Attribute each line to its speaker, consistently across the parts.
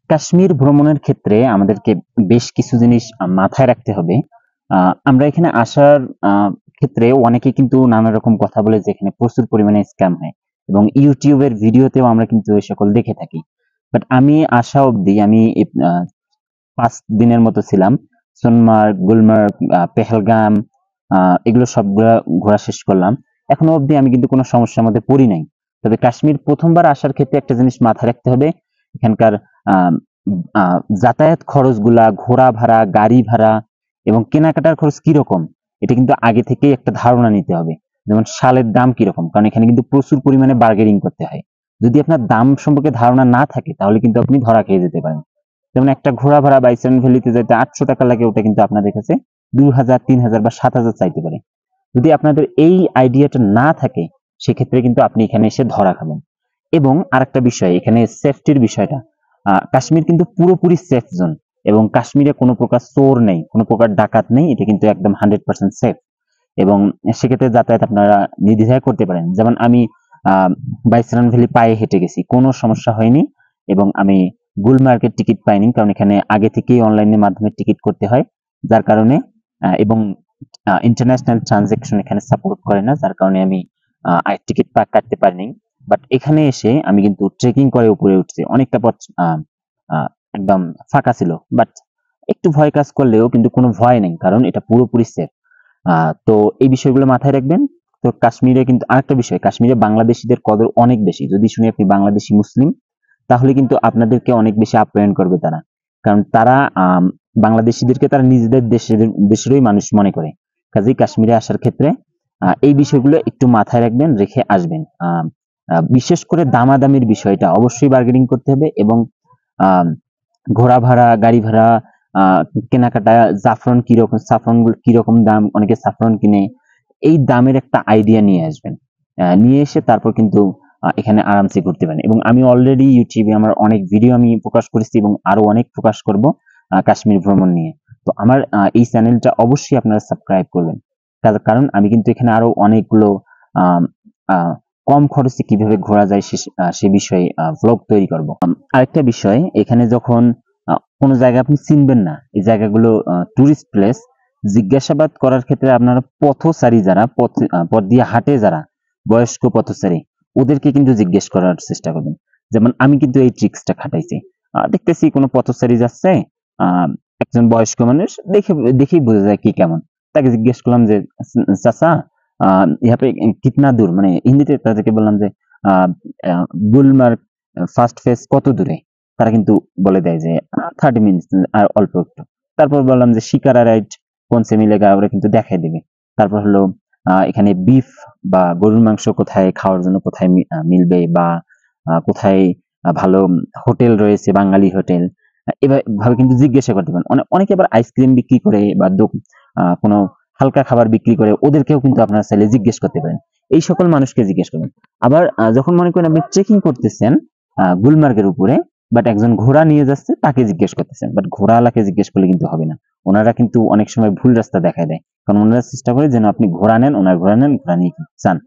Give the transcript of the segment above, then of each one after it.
Speaker 1: কাশ্মীর ভ্রমণের ক্ষেত্রে আমাদেরকে বেশ কিছু জিনিস মাথায় রাখতে হবে। আমরা এখানে আসার ক্ষেত্রে অনেকে কিন্তু নানা রকম কথা বলে যে এখানে প্রচুর পরিমাণে স্ক্যাম হয় এবং ইউটিউবের ভিডিওতেও আমরা কিন্তু এই সকল দেখে থাকি। বাট আমি আসা অবধি আমি ৫ দিনের মতো ছিলাম। সোনমার্গ, গুলমার্গ, পেহেলগাম এগুলো সবগুলা ঘোরা শেষ করলাম। এখনো অবধি আমি কিন্তু কোনো সমস্যার মধ্যে পড়ি নাই। তবে কাশ্মীর ১ম বার আসার ক্ষেত্রে একটা জিনিস মাথায় রাখতে হবে। এখানকার আম আ যাতায়াত খরচগুলা, ঘোরা ভাড়া, গাড়ি ভাড়া এবং কেনাকাটার খরচ কিরকম? এটা কিন্তু আগে থেকেই একটা ধারণা নিতে হবে। যেমন শালের দাম কিরকম? কারণ এখানে কিন্তু প্রচুর পরিমাণে বার্গেনিং করতে হয়। যদি আপনার দাম সম্পর্কে ধারণা না থাকে তাহলে কিন্তু আপনি ধরা খেয়ে যেতে পারেন। যেমন একটা ঘোড়া ভাড়া বাইসন ভ্যালিতে যাইতে ৳৮০০ লাগে, ওটা কিন্তু আপনাদের কাছে ২,০০০, ৩,০০০ বা ৭,০০০ চাইতে পারে। যদি আপনাদের এই আইডিয়াটা না থাকে সেক্ষেত্রে কিন্তু আপনি এখানে এসে ধরা খাবেন। এবং আরেকটা বিষয়, এখানে সেফটির বিষয়টা, কাশ্মীর কিন্তু পুরোপুরি সেফ জোন এবং কাশ্মীরে কোনো প্রকার চোর নেই, কোনো প্রকার ডাকাত নেই। এটা কিন্তু একদম 100% সেফ এবং সেক্ষেত্রে যাতায়াত আপনারা নির্দ্বিধায় করতে পারেন। যেমন আমি বাইসরান ভ্যালি পায়ে হেঁটে গেছি, কোনো সমস্যা হয়নি এবং আমি গুলমার্গের টিকিট পাইনি, কারণ এখানে আগে থেকেই অনলাইনের মাধ্যমে টিকিট করতে হয়, যার কারণে এবং ইন্টারন্যাশনাল ট্রানজাকশন এখানে সাপোর্ট করে না, যার কারণে আমি টিকিট কাটতে পারিনি। বাট এখানে এসে আমি কিন্তু ট্রেকিং করে উপরে উঠছি, অনেকটা পথ একদম ফাঁকা ছিল, বাট একটু ভয় কাজ করলেও কিন্তু কোনো ভয় নেই, কারণ এটা পুরোপুরি সেফ। তো এই বিষয়গুলো মাথায় রাখবেন। তো কাশ্মীরে কিন্তু আরেকটা বিষয়, কাশ্মীরে বাংলাদেশিদের কদর অনেক বেশি। যদি শুনি আপনি বাংলাদেশি মুসলিম, তাহলে কিন্তু আপনাদেরকে অনেক বেশি আপ্যায়ন করবে তারা, কারণ তারা বাংলাদেশিদেরকে তারা নিজেদের দেশেরই মানুষ মনে করে। কাজেই কাশ্মীরে আসার ক্ষেত্রে এই বিষয়গুলো একটু মাথায় রাখবেন, রেখে আসবেন। বিশেষ করে দামাদামির বিষয়টা অবশ্যই বার্গেনিং করতে হবে এবং ঘোড়া ভাড়া, গাড়ি ভাড়া, কেনাকাটা, সাফরন কিরকম দাম, অনেকে সাফরন কিনে, এই দামের একটা আইডিয়া নিয়ে আসবেন। নিয়ে এসে তারপর কিন্তু এখানে আরামসে ঘুরতে পারেন। এবং আমি অলরেডি ইউটিউবে আমার অনেক ভিডিও আমি প্রকাশ করেছি এবং আরো অনেক প্রকাশ করব কাশ্মীর ভ্রমণ নিয়ে। তো আমার এই চ্যানেলটা অবশ্যই আপনারা সাবস্ক্রাইব করবেন, কারণ আমি কিন্তু এখানে আরো অনেকগুলো আম, আহ, কম খরচে কিভাবে ঘোরা যায় সে বিষয়ে ভ্লগ তৈরি করব। আরেকটা বিষয়, এখানে যখন কোনো জায়গা আপনি চিনবেন না, এই জায়গাগুলো টুরিস্ট প্লেস, জিজ্ঞাসাবাদ করার ক্ষেত্রে আপনারা পথচারী যারা পথ দিয়ে হাঁটে, যারা বয়স্ক পথচারী, ওদেরকে কিন্তু জিজ্ঞেস করার চেষ্টা করবেন। যেমন আমি কিন্তু এই ট্রিক্সটা খাটাইছি। দেখতেছি কোনো পথচারী যাচ্ছে, একজন বয়স্ক মানুষ, দেখেই বোঝা যায় কি কেমন। তাকে জিজ্ঞেস করলাম যে চাচা, ইহা পে কিতনা দূর, মানে হিন্দিতে তাদেরকে বললাম যে গুলমার্গ ফার্স্ট ফেজ কত দূরে। তারা কিন্তু বলে দেয় যে 30 মিনিটস, আর অল্প একটু। তারপর বললাম যে শিকারা রাইড কোন সে মিলেগা, ওরা কিন্তু দেখাই দিবে। তারপর হলো এখানে বিফ বা গরুর মাংস কোথায় খাওয়ার জন্য কোথায় মিলবে, বা কোথায় ভালো হোটেল রয়েছে, বাঙালি হোটেল, এভাবে কিন্তু জিজ্ঞাসা করতে পারেন। অনেকে আবার আইসক্রিম বিক্রি করে বা কোনো হালকা খাবার বিক্রি করে, ওদেরকেও কিন্তু আপনারা চাইলে জিজ্ঞেস করতে পারেন। এই সকল মানুষকে জিজ্ঞেস করবেন। আবার যখন মনে করেন আপনি ট্রেকিং করতেছেন গুলমার্গের উপরে, বাট একজন ঘোড়া নিয়ে যাচ্ছে, তাকে জিজ্ঞেস করতেছেন, বাট ঘোড়াওয়ালাকে জিজ্ঞেস করলে কিন্তু হবে না। ওনারা কিন্তু অনেক সময় ভুল রাস্তা দেখায় দেয়, কারণ ওনারা চেষ্টা করে যেন আপনি ঘোড়া নেন, ঘোড়া নিয়ে চান।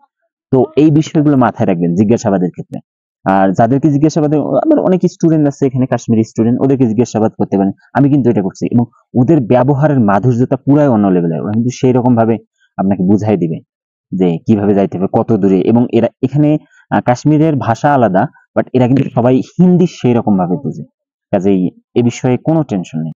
Speaker 1: তো এই বিষয়গুলো মাথায় রাখবেন জিজ্ঞাসাবাদের ক্ষেত্রে। আর যাদেরকে জিজ্ঞাসাবাদ, আবার অনেক স্টুডেন্ট আছে এখানে, কাশ্মীরি স্টুডেন্ট, ওদেরকে জিজ্ঞাসাবাদ করতে পারেন। আমি কিন্তু এটা করছি এবং ওদের ব্যবহারের মাধুর্যতা পুরাই অন্য লেভেলের। ওরা কিন্তু সেই রকম ভাবে আপনাকে বুঝাই দিবে যে কিভাবে যাইতে হবে, কত দূরে। এবং এরা এখানে কাশ্মীরের ভাষা আলাদা, বাট এরা কিন্তু সবাই হিন্দি সেই রকম ভাবে বুঝে। কাজেই এ বিষয়ে কোনো টেনশন নেই।